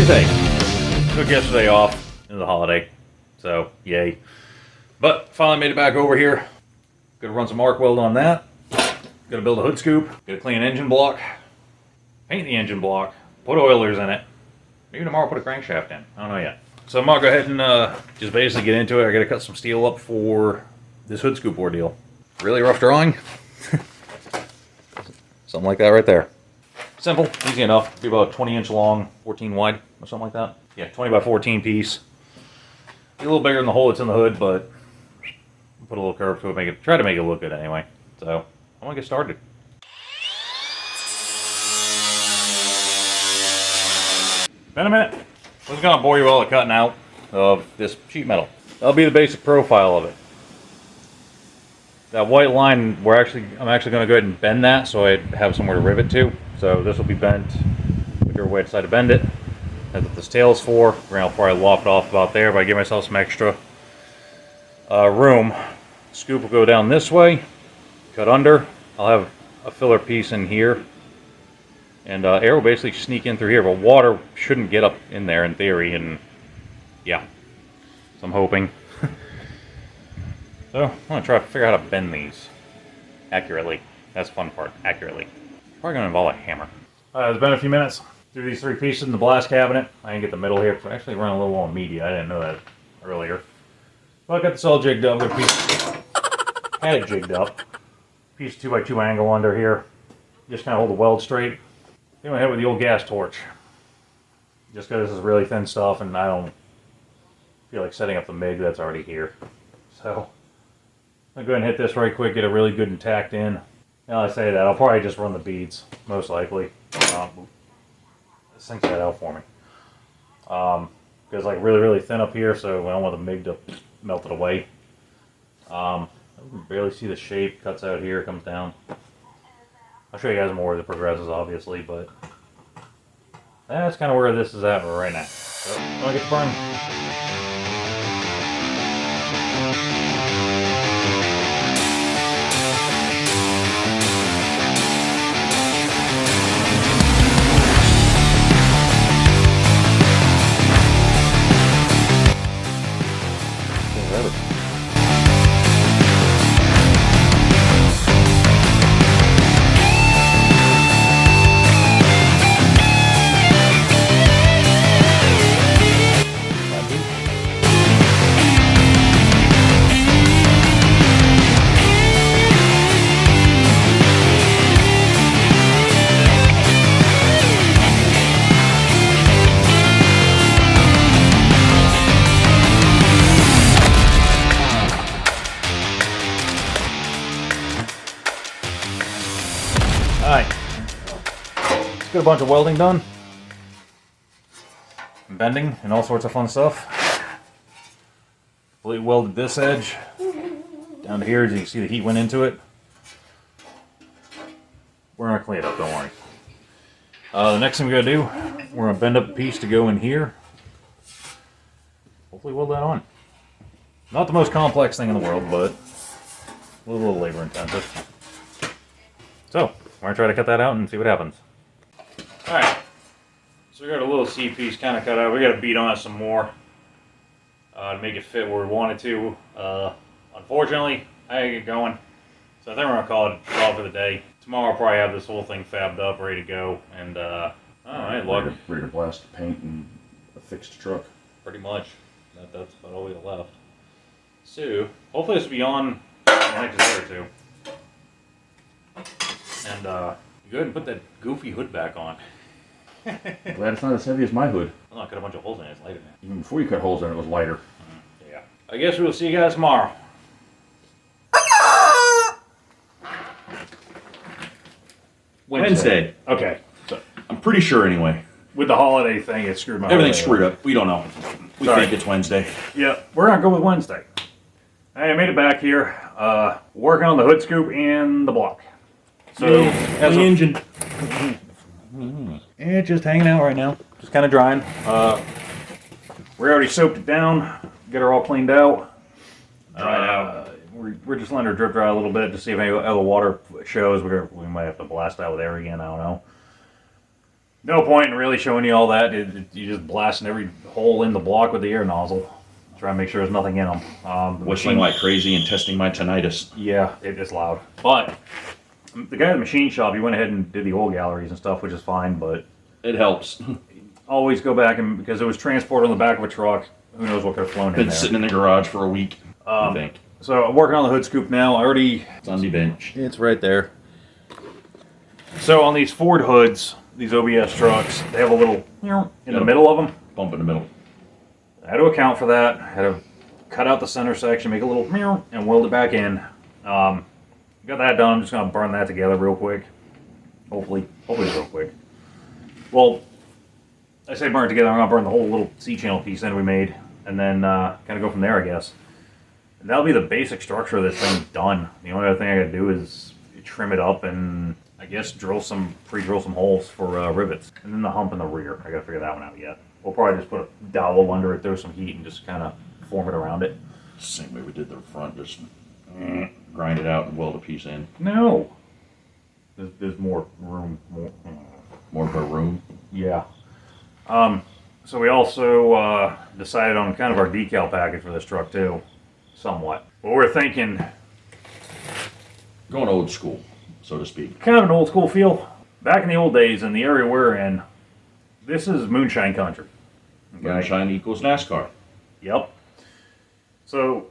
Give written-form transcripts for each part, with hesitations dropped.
Thursday. Took yesterday off. It was a holiday, so yay. But finally made it back over here. Gonna run some arc weld on that. Gonna build a hood scoop. Gonna clean an engine block. Paint the engine block. Put oilers in it. Maybe tomorrow put a crankshaft in. I don't know yet. So I'm gonna go ahead and just basically get into it. I gotta cut some steel up for this hood scoop ordeal. Really rough drawing. Something like that right there. Simple, easy enough. Be about 20-inch long, 14 wide, or something like that. Yeah, 20 by 14 piece. Be a little bigger than the hole that's in the hood, but put a little curve to it. Try to make it look good anyway. So I'm gonna get started. Been a minute. I was gonna bore you all the cutting out of this sheet metal. That'll be the basic profile of it. That white line, I'm actually going to go ahead and bend that so I have somewhere to rivet to. So this will be bent whichever way I decide to bend it. That's what this tail is for. I'll probably loft it off about there, but I give myself some extra room. Scoop will go down this way, cut under. I'll have a filler piece in here. And air will basically sneak in through here, but water shouldn't get up in there in theory. And yeah, so I'm hoping. So, I'm going to try to figure out how to bend these accurately. That's the fun part, accurately. Probably going to involve a hammer. It's been a few minutes through these three pieces in the blast cabinet. I didn't get the middle here because I actually run a little on media. I didn't know that earlier. But I got this all jigged up. Had it jigged up. Piece 2x2 angle under here. Just kind of hold the weld straight. Then I hit with the old gas torch. Just because this is really thin stuff and I don't feel like setting up the MIG that's already here. So, I'll go ahead and hit this right quick, get it really good and tacked in. Now I say that, I'll probably just run the beads, most likely. This thing's got out for me. It's like really thin up here, so I don't want the MIG to melt it away. I can barely see the shape, cuts out here, comes down. I'll show you guys more as it progresses, obviously, but that's kind of where this is at right now. So, I'm gonna get to burn. Alright, let's get a bunch of welding done, and bending, and all sorts of fun stuff. Completely welded this edge down to here, as you can see the heat went into it. We're going to clean it up, don't worry. The next thing we're going to do, we're going to bend up a piece to go in here. Hopefully weld that on. Not the most complex thing in the world, but a little labor intensive. So, we're going to try to cut that out and see what happens. Alright, so we got a little C piece kind of cut out. We got to beat on it some more to make it fit where we want it to. Unfortunately, I ain't get going. So I think we're going to call it for the day. Tomorrow I'll probably have this whole thing fabbed up, ready to go. And, alright, ready to blast paint and a fixed truck. Pretty much. That's about all we got left. So, hopefully this will be on in the next day or two. And go ahead and put that goofy hood back on. Glad it's not as heavy as my hood. Well, I cut a bunch of holes in it. It's lighter now. Even before you cut holes in it, it was lighter. Yeah. I guess we'll see you guys tomorrow. Wednesday. Okay. So, I'm pretty sure anyway. With the holiday thing, it screwed my Everything's screwed up. We don't know. We think it's Wednesday. Yeah, we're going to go with Wednesday. I made it back here. Working on the hood scoop and the block. So, as the engine. It's just hanging out right now. Just kind of drying. We already soaked it down. Get her all cleaned out. Dry it out. We're just letting her drip dry a little bit to see if any other water shows. We might have to blast out with air again. I don't know. No point in really showing you all that. You're just blasting every hole in the block with the air nozzle. Try and make sure there's nothing in them. Whistling like crazy and testing my tinnitus. Yeah, it is loud. But the guy at the machine shop, he went ahead and did the oil galleries and stuff, which is fine, but... It helps. Always go back, and because it was transported on the back of a truck, who knows what could have flown in there. Been sitting in the garage for a week, I think. So I'm working on the hood scoop now. It's on the bench. It's right there. So on these Ford hoods, these OBS trucks, they have a little in the middle of them. Bump in the middle. I had to account for that. I had to cut out the center section, make a little and weld it back in. Got that done. I'm just gonna burn that together real quick. Hopefully real quick. Well, I say burn it together. I'm gonna burn the whole little C-channel piece in we made, and then kind of go from there, I guess. And that'll be the basic structure of this thing done. The only other thing I gotta do is trim it up and I guess pre-drill some holes for rivets. And then the hump in the rear. I gotta figure that one out yet. We'll probably just put a dowel under it, throw some heat, and just kind of form it around it. Same way we did the front, just grind it out and weld a piece in. No. There's more room. More of a room? Yeah. So we also decided on kind of our decal package for this truck too, somewhat. But we're thinking Going old school, so to speak. kind of an old school feel. Back in the old days, in the area we're in, this is moonshine country. Okay? Moonshine equals NASCAR. Yep. So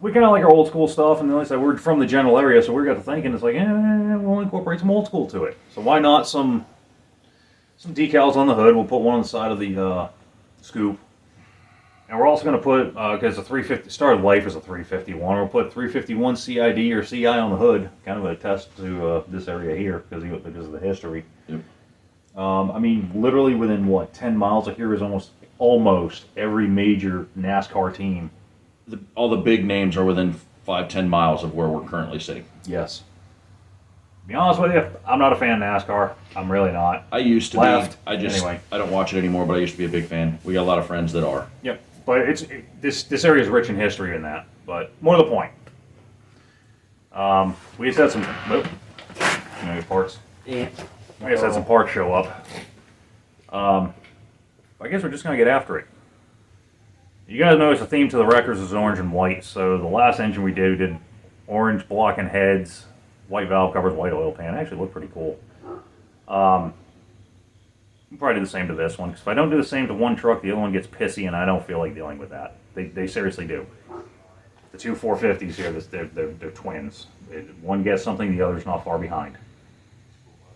we kind of like our old school stuff, and like I said, we're from the general area, so we got to thinking, it's like, we'll incorporate some old school to it. So why not some decals on the hood? We'll put one on the side of the scoop. And we're also going to put, because the 350 started life as a 351, we'll put 351 CID or CI on the hood, kind of a test to this area here because of the history. Yep. I mean, literally within, 10 miles of here is almost every major NASCAR team. All the big names are within 5-10 miles of where we're currently sitting. Yes. To be honest with you, I'm not a fan of NASCAR. I'm really not. I used to Left. be. Anyway. I don't watch it anymore, but I used to be a big fan. We got a lot of friends that are. Yep. But this area is rich in history in that. But more to the point. We just had some parts. Yeah. We just had some parts show up. I guess we're just gonna get after it. You guys notice the theme to the records is orange and white. So the last engine we did orange block and heads, white valve covers, white oil pan. It actually looked pretty cool. We'll probably do the same to this one, because if I don't do the same to one truck, the other one gets pissy, and I don't feel like dealing with that. They seriously do. The two 450s here, they're twins. One gets something, the other's not far behind.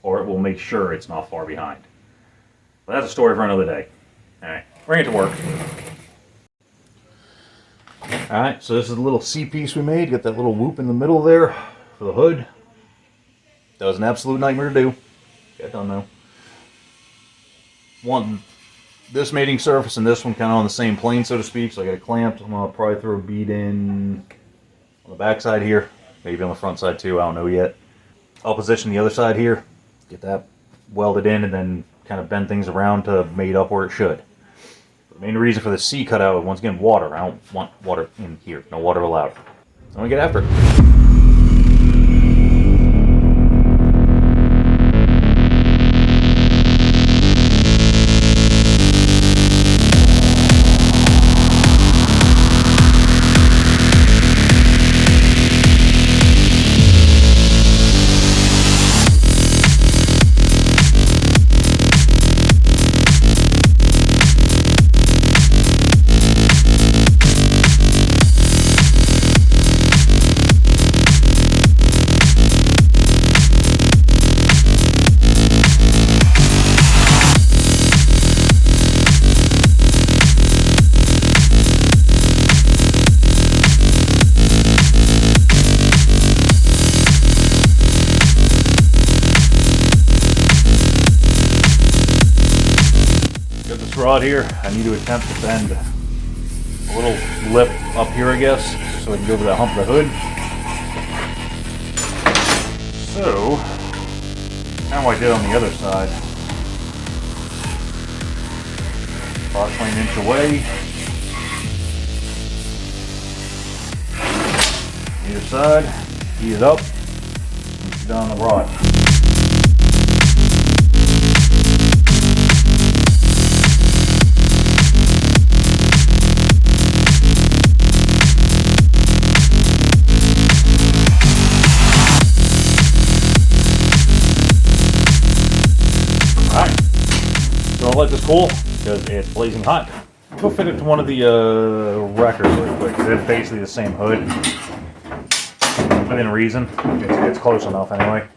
Or it will make sure it's not far behind. But that's a story for another day. Alright, bring it to work. Alright, so this is a little C-piece we made. Got that little whoop in the middle there for the hood. That was an absolute nightmare to do. Got done though. One, this mating surface and this one kind of on the same plane, so to speak. So I got it clamped. I'm gonna probably throw a bead in on the back side here, maybe on the front side too. I don't know yet. I'll position the other side here, get that welded in, and then kind of bend things around to mate up where it should. The main reason for the C cutout is once again water. I don't want water in here. No water allowed. So I'm gonna get after it. Rod here, I need to attempt to bend a little lip up here, I guess, so I can go over that hump of the hood. So, kind of what I did on the other side. Approximately an inch away. Either side, heat it up, and put down the rod. let this cool because it's blazing hot. Go fit it to one of the wreckers real quick. It's basically the same hood. Within reason. It's close enough anyway.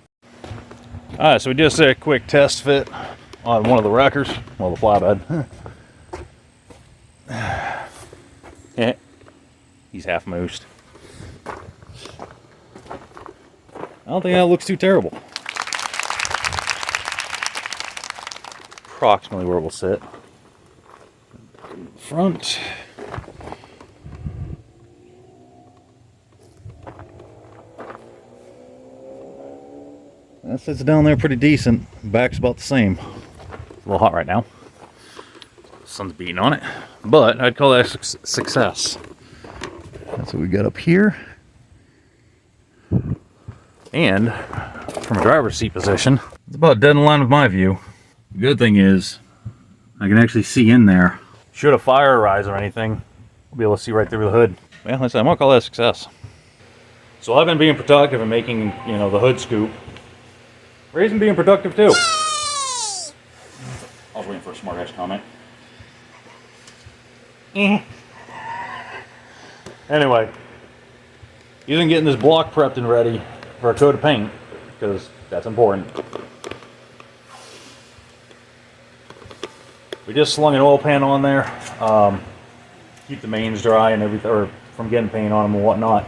Alright, so we just did a quick test fit on one of the wreckers. Well, the flatbed. Yeah. He's half moosed. I don't think that looks too terrible. Approximately where it will sit. Front. That sits down there pretty decent. Back's about the same. It's a little hot right now. The sun's beating on it. But I'd call that a success. That's what we got up here. And from a driver's seat position, it's about dead in line with my view. The good thing is I can actually see in there. Should a fire arise or anything, we'll be able to see right through the hood. Well, like I said, I'm gonna call that a success. So I've been being productive and making, you know, the hood scoop. Ray's been being productive too. I was waiting for a smart ass comment. Anyway, he's been getting this block prepped and ready for a coat of paint, because that's important. We just slung an oil pan on there, keep the mains dry and everything, or from getting paint on them and whatnot.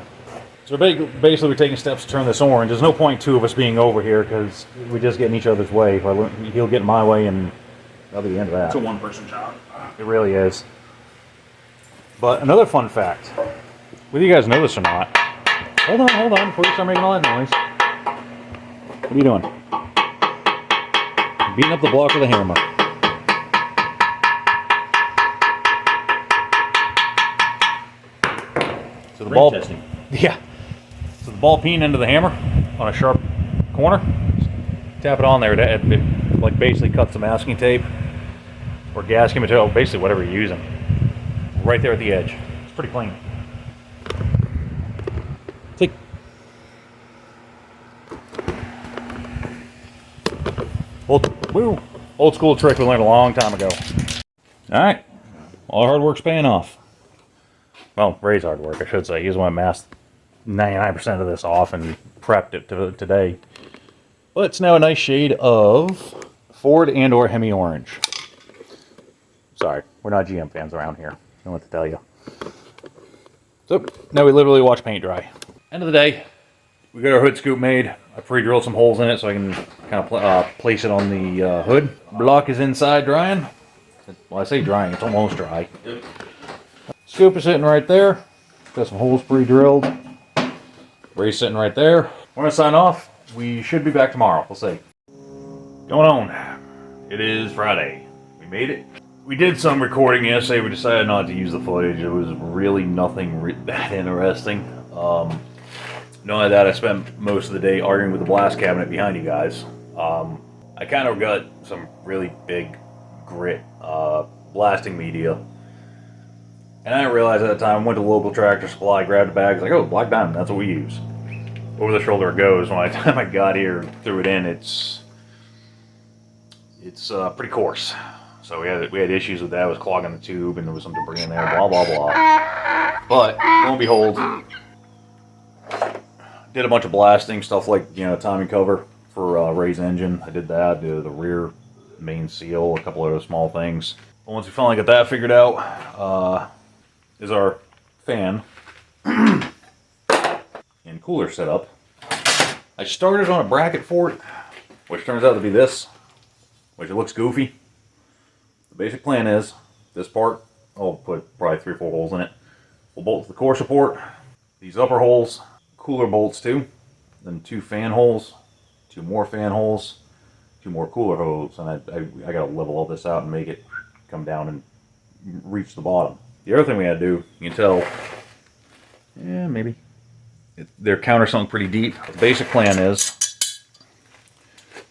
So basically we're taking steps to turn this orange. There's no point two of us being over here because we just get in each other's way. He'll get in my way and that'll be the end of that. It's a one-person job. It really is. But another fun fact, whether you guys know this or not, hold on, before you start making all that noise. What are you doing? Beating up the block with a hammer. So the ball testing. Yeah. So the ball peen into the hammer on a sharp corner. Tap it on there. It like basically cuts the masking tape or gasket material, basically whatever you're using. Right there at the edge. It's pretty clean. Take. Old school trick we learned a long time ago. Alright. All hard work's paying off. Well, Ray's hard work, I should say. He's the one that masked 99% of this off and prepped it today. But it's now a nice shade of Ford and or Hemi Orange. Sorry, we're not GM fans around here. I don't know what to tell you. So, now we literally watch paint dry. End of the day, we got our hood scoop made. I pre-drilled some holes in it so I can kind of place it on the hood. Block is inside drying. Well, I say drying, it's almost dry. Scoop is sitting right there. Got some holes pre-drilled. Ray's sitting right there. We're gonna sign off. We should be back tomorrow. We'll see. Going on. It is Friday. We made it. We did some recording yesterday. We decided not to use the footage. It was really nothing that interesting. Not only that, I spent most of the day arguing with the blast cabinet behind you guys. I kind of got some really big grit blasting media. And I didn't realize at the time, went to the local Tractor Supply, grabbed a bag, was like, oh, Black Diamond, that's what we use. Over the shoulder it goes. By the time I got here, threw it in, it's pretty coarse. So we had issues with that. It was clogging the tube, and there was some debris in there, blah, blah, blah. But, lo and behold, did a bunch of blasting, stuff like, you know, timing cover for Ray's engine. I did that, did the rear main seal, a couple other small things. But once we finally got that figured out, is our fan and cooler setup. I started on a bracket for it, which turns out to be this, which it looks goofy. The basic plan is this part, I'll put probably 3 or 4 holes in it. We'll bolt to the core support, these upper holes, cooler bolts too, then 2 fan holes, 2 more fan holes, 2 more cooler holes, and I gotta level all this out and make it come down and reach the bottom. The other thing we had to do, you can tell, yeah, maybe, they're countersunk pretty deep. The basic plan is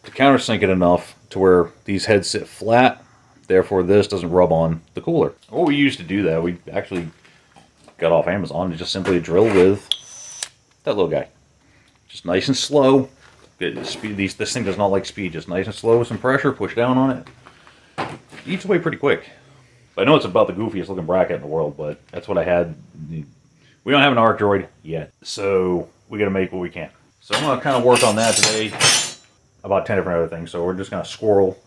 to countersink it enough to where these heads sit flat, therefore this doesn't rub on the cooler. What we used to do that, we actually got off Amazon to just simply drill with that little guy. Just nice and slow. This thing does not like speed, just nice and slow with some pressure, push down on it. eats away pretty quick. I know it's about the goofiest looking bracket in the world, but that's what I had. We don't have an arc droid yet, so we got to make what we can. So I'm going to kind of work on that today, about 10 different other things. So we're just going to squirrel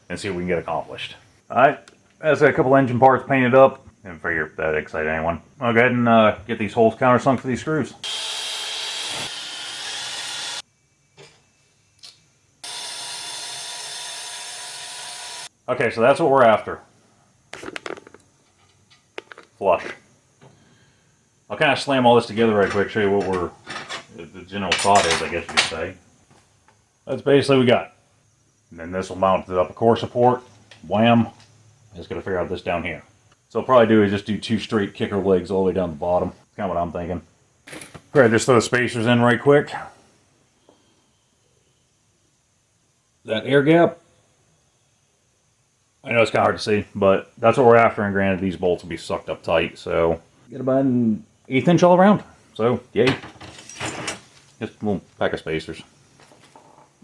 and see what we can get accomplished. Alright, that's a couple engine parts painted up. Didn't figure that excited anyone. I'll go ahead and get these holes countersunk for these screws. Okay, so that's what we're after. Flush. I'll kind of slam all this together right quick, show you what the general thought is, I guess you could say. That's basically what we got. And then this will mount up a core support. Wham. Just gotta figure out this down here. So I'll probably do is just do 2 straight kicker legs all the way down the bottom. That's kind of what I'm thinking. Alright, just throw the spacers in right quick. That air gap. I know it's kind of hard to see, but that's what we're after, and granted these bolts will be sucked up tight, so get about an 1/8 inch all around. So, yay. Just a little pack of spacers.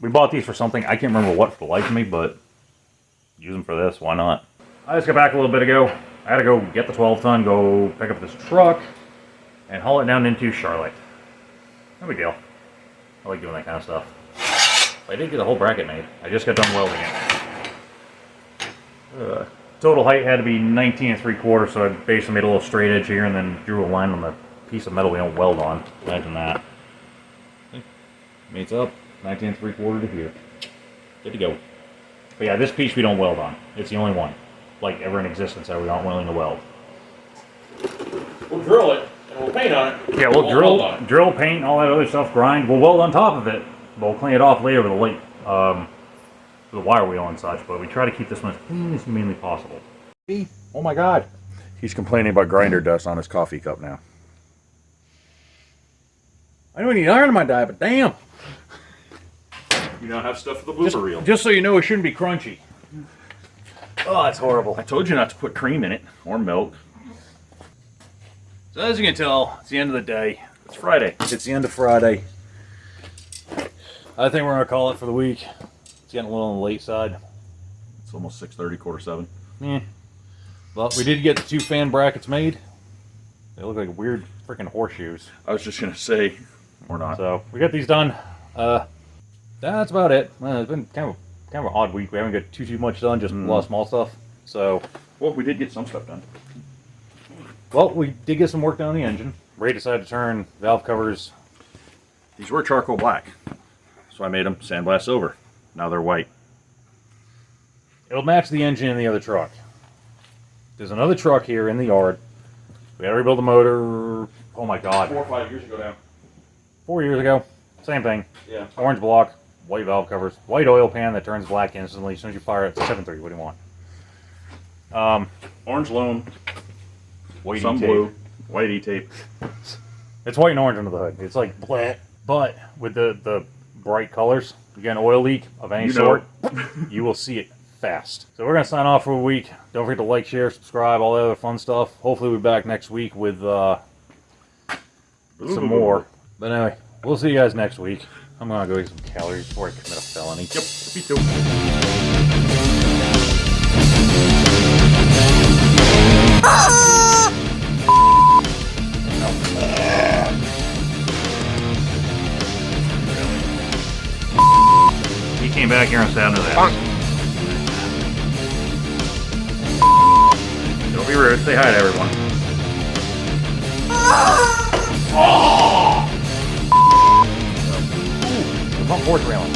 We bought these for something, I can't remember what for the life of me, but use them for this, why not? I just got back a little bit ago. I had to go get the 12-ton, go pick up this truck, and haul it down into Charlotte. No big deal. I like doing that kind of stuff. I did get a whole bracket made. I just got done welding it. Total height had to be 19 3/4, so I basically made a little straight edge here and then drew a line on the piece of metal we don't weld on. Imagine that. Meets up, 19 3/4 to here. Good to go. But yeah, this piece we don't weld on. It's the only one, like ever in existence, that we aren't willing to weld. We'll drill it and we'll paint on it. Yeah, we'll drill, paint, all that other stuff, grind. We'll weld on top of it, but we'll clean it off later with a light. The wire wheel and such, but we try to keep this one as clean as humanly possible. Oh my god. He's complaining about grinder dust on his coffee cup now. I don't need iron in my diet, but damn. You don't have stuff for the blooper reel. Just so you know, it shouldn't be crunchy. Oh, that's horrible. I told you not to put cream in it, or milk. So as you can tell, it's the end of the day. It's Friday. It's the end of Friday. I think we're going to call it for the week. It's getting a little on the late side. It's almost 6:30, 6:45. Yeah. Well, we did get the 2 fan brackets made. They look like weird freaking horseshoes. I was just going to say, or not. So, we got these done. That's about it. It's been kind of an odd week. We haven't got too much done, just a lot of small stuff. So, well, we did get some stuff done. Well, we did get some work done on the engine. Ray decided to turn valve covers. These were charcoal black, so I made them sandblast silver. Now they're white. It'll match the engine in the other truck. There's another truck here in the yard. We had to rebuild the motor. Oh my god. 4 or 5 years ago now. 4 years ago. Same thing. Yeah. Orange block, white valve covers, white oil pan that turns black instantly as soon as you fire it. It's 7.3. What do you want? Orange loam. White some E-tape. blue. White E-tape. It's white and orange under the hood. It's like black. But with the bright colors, you get an oil leak of any sort, you will see it fast. So we're going to sign off for a week. Don't forget to like, share, subscribe, all the other fun stuff. Hopefully we'll be back next week with some more. But anyway, we'll see you guys next week. I'm going to go get some calories before I commit a felony. Yep. Me too. He came back here and sat under that. Don't be rude. Say hi to everyone. Ooh, the front porch railing.